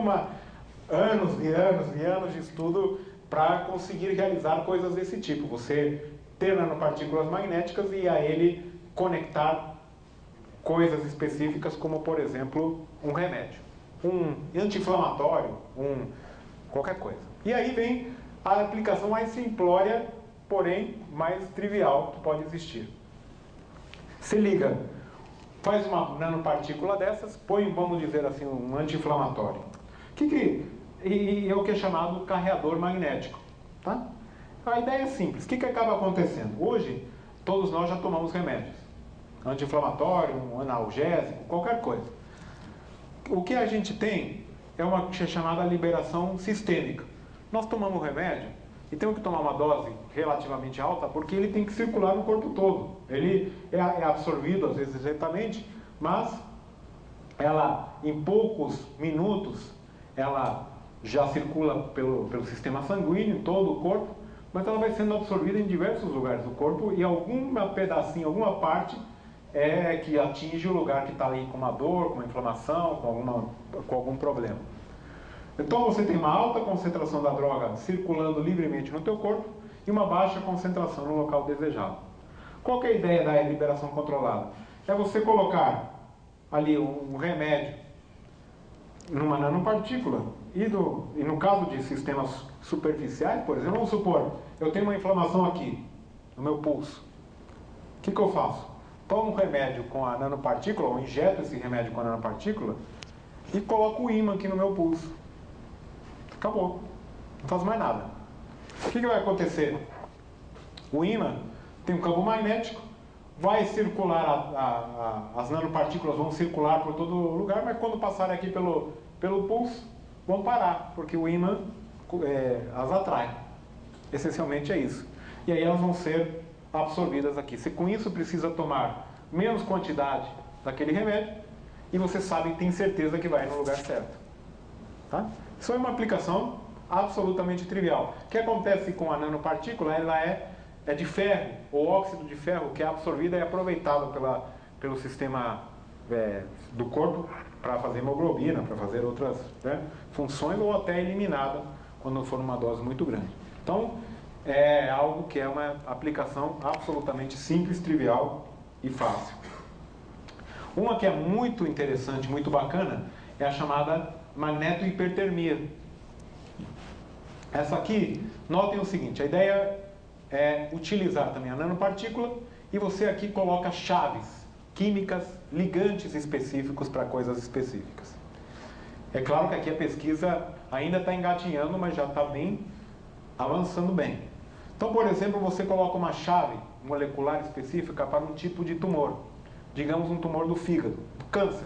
anos e anos e anos de estudo para conseguir realizar coisas desse tipo. Você ter nanopartículas magnéticas e a ele conectar coisas específicas, como, por exemplo, um remédio, um anti-inflamatório, qualquer coisa. E aí vem a aplicação mais simplória, porém mais trivial que pode existir. Se liga, faz uma nanopartícula dessas, põe, vamos dizer assim, um anti-inflamatório. E é o que é chamado carreador magnético. Tá? A ideia é simples. O que acaba acontecendo? Hoje, todos nós já tomamos remédios. Anti-inflamatório, um analgésico, qualquer coisa. O que a gente tem é uma chamada liberação sistêmica. Nós tomamos remédio, e temos que tomar uma dose relativamente alta porque ele tem que circular no corpo todo. Ele é absorvido às vezes lentamente, mas ela em poucos minutos ela já circula pelo sistema sanguíneo em todo o corpo, mas ela vai sendo absorvida em diversos lugares do corpo e alguma pedacinho, alguma parte é que atinge o lugar que está ali com uma dor, com uma inflamação, com algum problema. Então você tem uma alta concentração da droga circulando livremente no teu corpo e uma baixa concentração no local desejado. Qual que é a ideia da liberação controlada? É você colocar ali um remédio numa nanopartícula e no caso de sistemas superficiais, por exemplo, vamos supor, eu tenho uma inflamação aqui no meu pulso. O que eu faço? Tomo um remédio com a nanopartícula, ou injeto esse remédio com a nanopartícula e coloco o ímã aqui no meu pulso. Acabou. Não faz mais nada. O que vai acontecer? O ímã tem um campo magnético, vai circular, as nanopartículas vão circular por todo lugar, mas quando passarem aqui pelo pulso, vão parar, porque o ímã as atrai. Essencialmente é isso. E aí elas vão ser absorvidas aqui. Você com isso precisa tomar menos quantidade daquele remédio e você sabe e tem certeza que vai no lugar certo. Tá? Isso é uma aplicação absolutamente trivial. O que acontece com a nanopartícula? Ela é de ferro, ou óxido de ferro, que é absorvida e aproveitada pelo sistema do corpo para fazer hemoglobina, para fazer outras funções, ou até eliminada quando for uma dose muito grande. Então, é algo que é uma aplicação absolutamente simples, trivial e fácil. Uma que é muito interessante, muito bacana, é a chamada magnetohipertermia. Essa aqui, notem o seguinte, a ideia é utilizar também a nanopartícula e você aqui coloca chaves químicas, ligantes específicos para coisas específicas. É claro que aqui a pesquisa ainda está engatinhando, mas já está bem avançando bem. Então, por exemplo, você coloca uma chave molecular específica para um tipo de tumor. Digamos um tumor do fígado, câncer.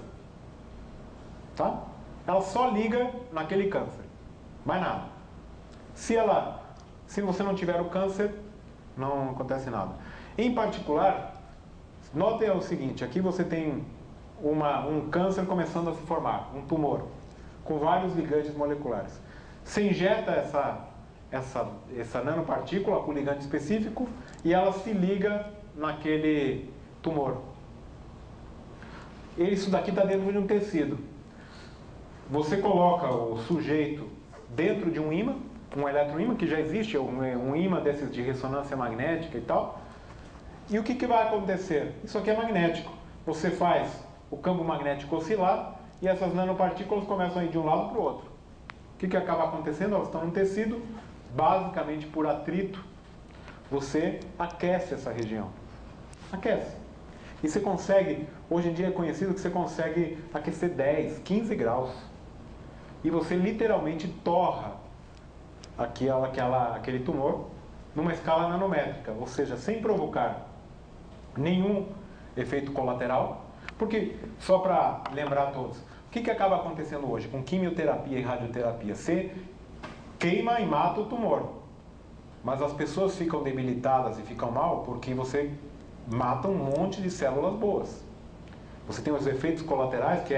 Tá? Ela só liga naquele câncer, mais nada. Se você não tiver o câncer, não acontece nada. Em particular, notem o seguinte, aqui você tem um câncer começando a se formar, um tumor, com vários ligantes moleculares. Você injeta essa nanopartícula com ligante específico e ela se liga naquele tumor. Isso daqui está dentro de um tecido. Você coloca o sujeito dentro de um ímã, um eletroímã, que já existe, um ímã desses de ressonância magnética e tal. E o que vai acontecer? Isso aqui é magnético. Você faz o campo magnético oscilar e essas nanopartículas começam a ir de um lado para o outro. O que acaba acontecendo? Elas estão no tecido, basicamente por atrito, você aquece essa região. Aquece. E você consegue, hoje em dia é conhecido que você consegue aquecer 10, 15 graus. E você literalmente torra aquele tumor numa escala nanométrica, ou seja, sem provocar nenhum efeito colateral. Porque, só para lembrar a todos, o que acaba acontecendo hoje com quimioterapia e radioterapia? Você queima e mata o tumor, mas as pessoas ficam debilitadas e ficam mal porque você mata um monte de células boas. Você tem os efeitos colaterais, que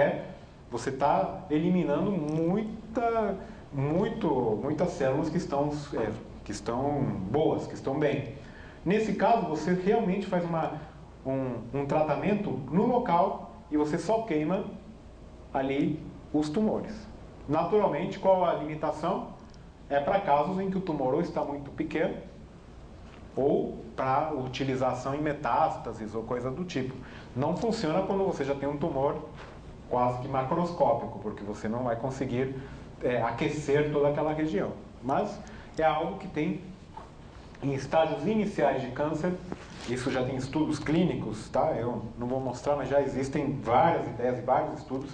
você está eliminando muitas células que estão boas, que estão bem. Nesse caso, você realmente faz um tratamento no local e você só queima ali os tumores. Naturalmente, qual a limitação? É para casos em que o tumor ou está muito pequeno ou para utilização em metástases ou coisa do tipo. Não funciona quando você já tem um tumor quase que macroscópico, porque você não vai conseguir aquecer toda aquela região. Mas é algo que tem em estágios iniciais de câncer, isso já tem estudos clínicos, tá? Eu não vou mostrar, mas já existem várias ideias e vários estudos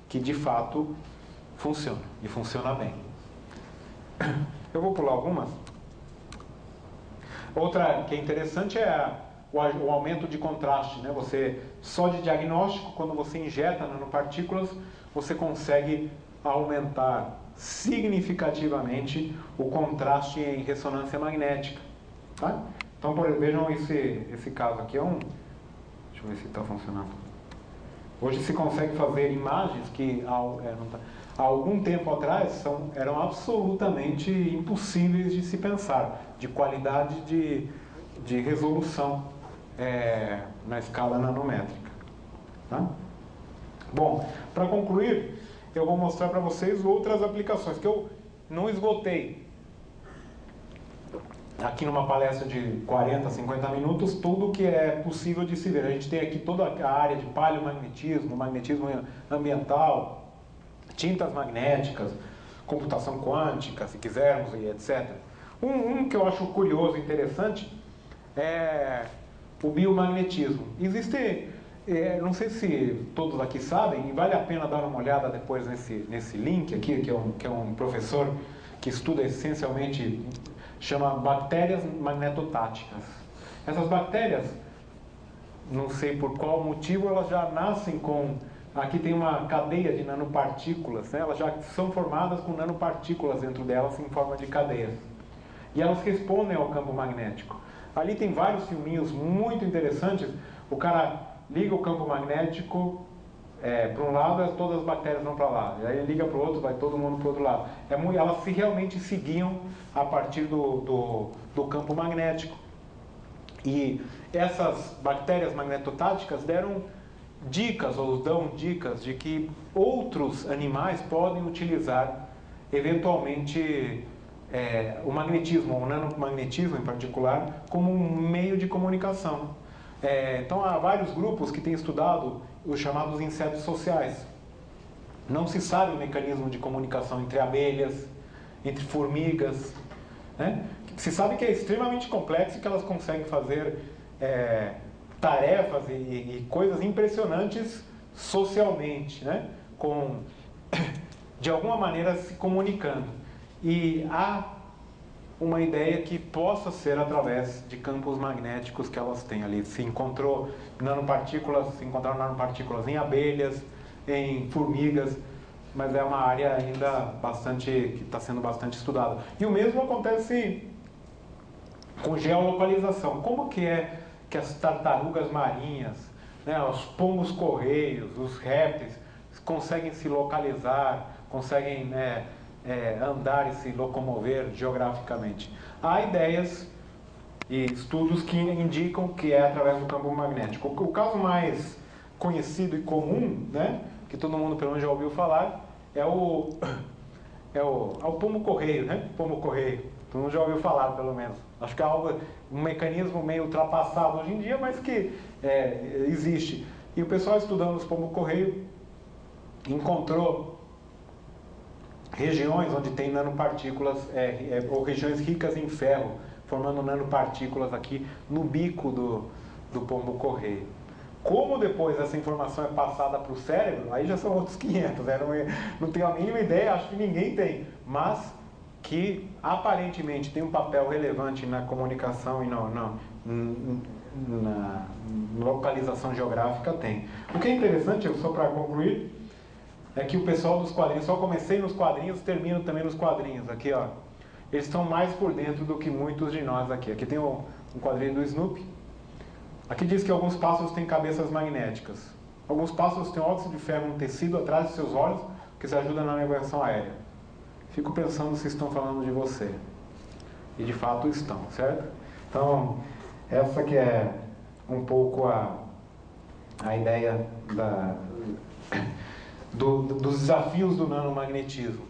que de fato funcionam, e funciona bem. Eu vou pular algumas. Outra que é interessante é o aumento de contraste, né? Você, só de diagnóstico, quando você injeta nanopartículas, você consegue aumentar significativamente o contraste em ressonância magnética. Tá? Então, vejam esse caso aqui, deixa eu ver se está funcionando. Hoje se consegue fazer imagens que há algum tempo atrás eram absolutamente impossíveis de se pensar, de qualidade de resolução na escala nanométrica. Tá? Bom, para concluir, eu vou mostrar para vocês outras aplicações que eu não esgotei. Aqui numa palestra de 40, 50 minutos, tudo que é possível de se ver. A gente tem aqui toda a área de paleomagnetismo, magnetismo ambiental, tintas magnéticas, computação quântica, se quisermos, e etc. Um que eu acho curioso e interessante é o biomagnetismo. Existe, não sei se todos aqui sabem, e vale a pena dar uma olhada depois nesse link aqui, que é um professor que estuda essencialmente, chama bactérias magnetotáticas. Essas bactérias, não sei por qual motivo, elas já nascem com... Aqui tem uma cadeia de nanopartículas, né? Elas já são formadas com nanopartículas dentro delas em forma de cadeias. E elas respondem ao campo magnético. Ali tem vários filminhos muito interessantes. O cara liga o campo magnético para um lado, todas as bactérias vão para lá. E aí ele liga para o outro, vai todo mundo para o outro lado. Elas realmente seguiam a partir do campo magnético. E essas bactérias magnetotáticas deram dicas, ou dão dicas, de que outros animais podem utilizar, eventualmente, o magnetismo, o nanomagnetismo em particular, como um meio de comunicação. Então, há vários grupos que têm estudado os chamados insetos sociais. Não se sabe o mecanismo de comunicação entre abelhas, entre formigas, né? Se sabe que é extremamente complexo e que elas conseguem fazer tarefas e coisas impressionantes socialmente, né? De alguma maneira se comunicando. E há uma ideia que possa ser através de campos magnéticos que elas têm ali. Se encontraram nanopartículas em abelhas, em formigas, mas é uma área ainda que está sendo bastante estudada. E o mesmo acontece com geolocalização. Como que as tartarugas marinhas, né, os pombos-correios, os répteis, conseguem se localizar, conseguem andar e se locomover geograficamente? Há ideias e estudos que indicam que é através do campo magnético. O caso mais conhecido e comum, né, que todo mundo pelo menos já ouviu falar, é o pombo-correio, né? Pombo-correio. Todo mundo já ouviu falar, pelo menos. Acho que é um mecanismo meio ultrapassado hoje em dia, mas que existe. E o pessoal estudando os pombo-correio encontrou regiões onde tem nanopartículas, ou regiões ricas em ferro, formando nanopartículas aqui no bico do pombo-correio. Como depois essa informação é passada para o cérebro, aí já são outros 500, né? Não tenho a mínima ideia, acho que ninguém tem, mas que aparentemente tem um papel relevante na comunicação e na localização geográfica tem. O que é interessante, só para concluir, é que o pessoal dos quadrinhos, só comecei nos quadrinhos, termino também nos quadrinhos, aqui ó, eles estão mais por dentro do que muitos de nós aqui. Aqui tem um quadrinho do Snoopy. Aqui diz que alguns pássaros têm cabeças magnéticas. Alguns pássaros têm óxido de ferro no tecido atrás de seus olhos, que se ajuda na navegação aérea. Fico pensando se estão falando de você. E de fato estão, certo? Então, essa que é um pouco a ideia dos desafios do nanomagnetismo.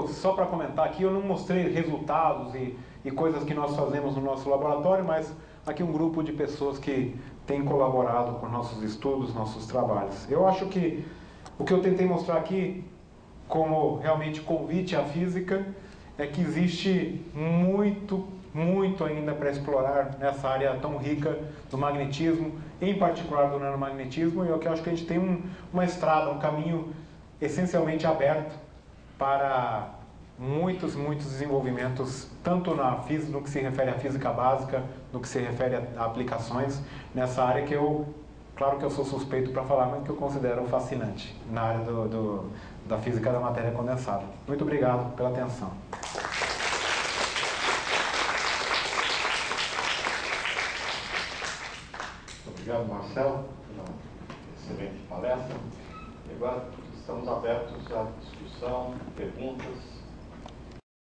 Só para comentar aqui, eu não mostrei resultados e coisas que nós fazemos no nosso laboratório, mas aqui um grupo de pessoas que tem colaborado com nossos estudos, nossos trabalhos. Eu acho que o que eu tentei mostrar aqui, como realmente convite à física, é que existe muito ainda para explorar nessa área tão rica do magnetismo, em particular do nanomagnetismo, e eu acho que a gente tem uma estrada, um caminho essencialmente aberto para muitos desenvolvimentos, tanto no que se refere à física básica, no que se refere a aplicações, nessa área que claro que eu sou suspeito para falar, mas que eu considero fascinante, na área da física da matéria condensada. Muito obrigado pela atenção. Obrigado, Marcelo, pela excelente palestra. E agora estamos abertos à discussão, perguntas.